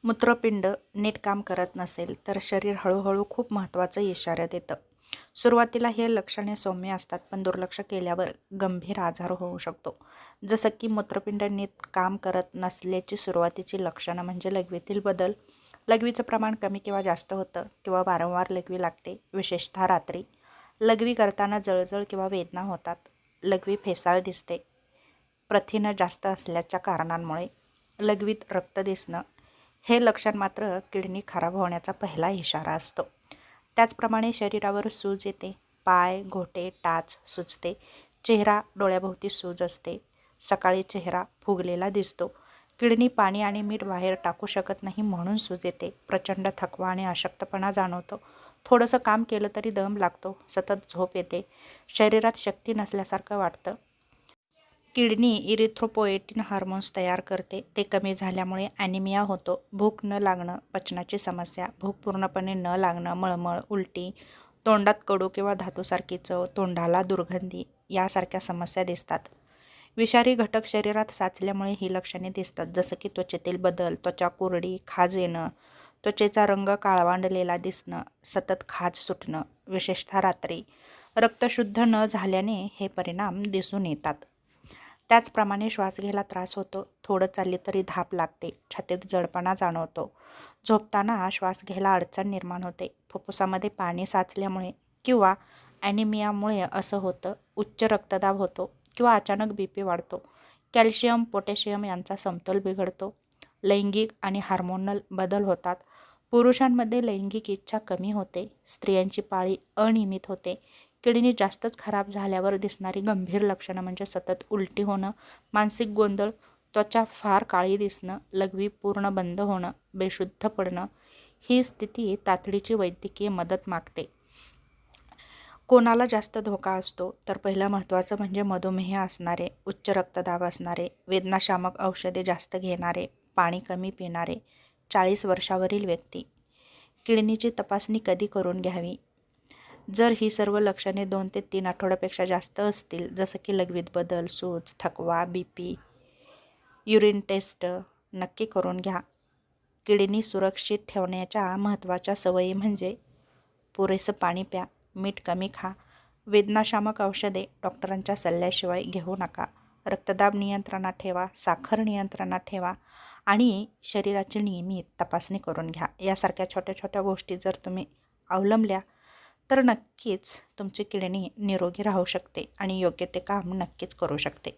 मूत्रपिंड नीट काम करत नसेल तर शरीर हळूहळू खूप महत्त्वाचं इशारा देतं. सुरुवातीला हे लक्षणे सौम्य असतात, पण दुर्लक्ष केल्यावर गंभीर आजार होऊ शकतो. जसं की मूत्रपिंड नीट काम करत नसल्याची सुरुवातीची लक्षणं म्हणजे लघवीतील बदल. लघवीचं प्रमाण कमी किंवा जास्त होतं किंवा वारंवार लघवी लागते, विशेषतः रात्री. लघवी करताना जळजळ किंवा वेदना होतात. लघवी फेसाळ दिसते, प्रथिनं जास्त असल्याच्या कारणांमुळे. लघवीत रक्त दिसणं हे लक्षण मात्र किडनी खराब होण्याचा पहिला इशारा असतो. त्याचप्रमाणे शरीरावर सूज येते, पाय, घोटे, टाच सुजते, चेहरा, डोळ्याभोवती सूज असते, सकाळी चेहरा फुगलेला दिसतो, किडनी पाणी आणि मीठ बाहेर टाकू शकत नाही म्हणून सूज येते, प्रचंड थकवा आणि अशक्तपणा जाणवतो, थोडंसं काम केलं तरी दम लागतो, सतत झोप येते, शरीरात शक्ती नसल्यासारखं वाटतं. किडनी इरिथ्रोपोएटिन हार्मोन्स तयार करते, ते कमी झाल्यामुळे ॲनिमिया होतो. भूक न लागणं, पचनाची समस्या, भूक पूर्णपणे न लागणं, मळमळ, उलटी, तोंडात कडू किंवा धातूसारखी चव, तोंडाला दुर्गंधी यासारख्या समस्या दिसतात. विषारी घटक शरीरात साचल्यामुळे ही लक्षणे दिसतात, जसं की त्वचेतील बदल, त्वचा कोरडी, खाज येणं, त्वचेचा रंग काळवांडलेला दिसणं, सतत खाज सुटणं, विशेषतः रात्री. रक्त शुद्ध न झाल्याने हे परिणाम दिसून येतात. त्याचप्रमाणे श्वास घ्यायला त्रास होतो, थोडं चालले तरी धाप लागते, छातीत जडपणा जाणवतो, झोपताना श्वास घ्यायला अडचण निर्माण होते, फुफ्फुसामध्ये पाणी साचल्यामुळे किंवा ॲनिमियामुळे असं होतं, उच्च रक्तदाब होतो किंवा अचानक BP वाढतो, कॅल्शियम, पोटॅशियम यांचा समतोल बिघडतो, लैंगिक आणि हार्मोनल बदल होतात, पुरुषांमध्ये लैंगिक इच्छा कमी होते, स्त्रियांची पाळी अनियमित होते. किडनी जास्तच खराब झाल्यावर दिसणारी गंभीर लक्षणं म्हणजे सतत उलटी होणं, मानसिक गोंधळ, त्वचा फार काळी दिसणं, लघवी पूर्ण बंद होणं, बेशुद्ध पडणं. ही स्थिती तातडीची वैद्यकीय मदत मागते. कोणाला जास्त धोका असतो तर पहिलं महत्त्वाचं म्हणजे मधुमेह असणारे, उच्च रक्तदाब असणारे, वेदनाशामक औषधे जास्त घेणारे, पाणी कमी पिणारे, 40 वर्षावरील व्यक्ती. किडनीची तपासणी कधी करून घ्यावी? जर ही सर्व लक्षणे 2 ते 3 आठवड्यापेक्षा जास्त असतील, जसं की लघवीत बदल, सूज, थकवा, BP, युरिन टेस्ट नक्की करून घ्या. किडनी सुरक्षित ठेवण्याच्या महत्त्वाच्या सवयी म्हणजे पुरेसं पाणी प्या, मीठ कमी खा, वेदनाशामक औषधे डॉक्टरांच्या सल्ल्याशिवाय घेऊ नका, रक्तदाब नियंत्रणात ठेवा, साखर नियंत्रणात ठेवा आणि शरीराची नियमित तपासणी करून घ्या. यासारख्या छोट्या छोट्या गोष्टी जर तुम्ही अवलंबल्या तर नक्कीच तुमची किडनी निरोगी राहू शकते आणि योग्य ते काम नक्कीच करू शकते.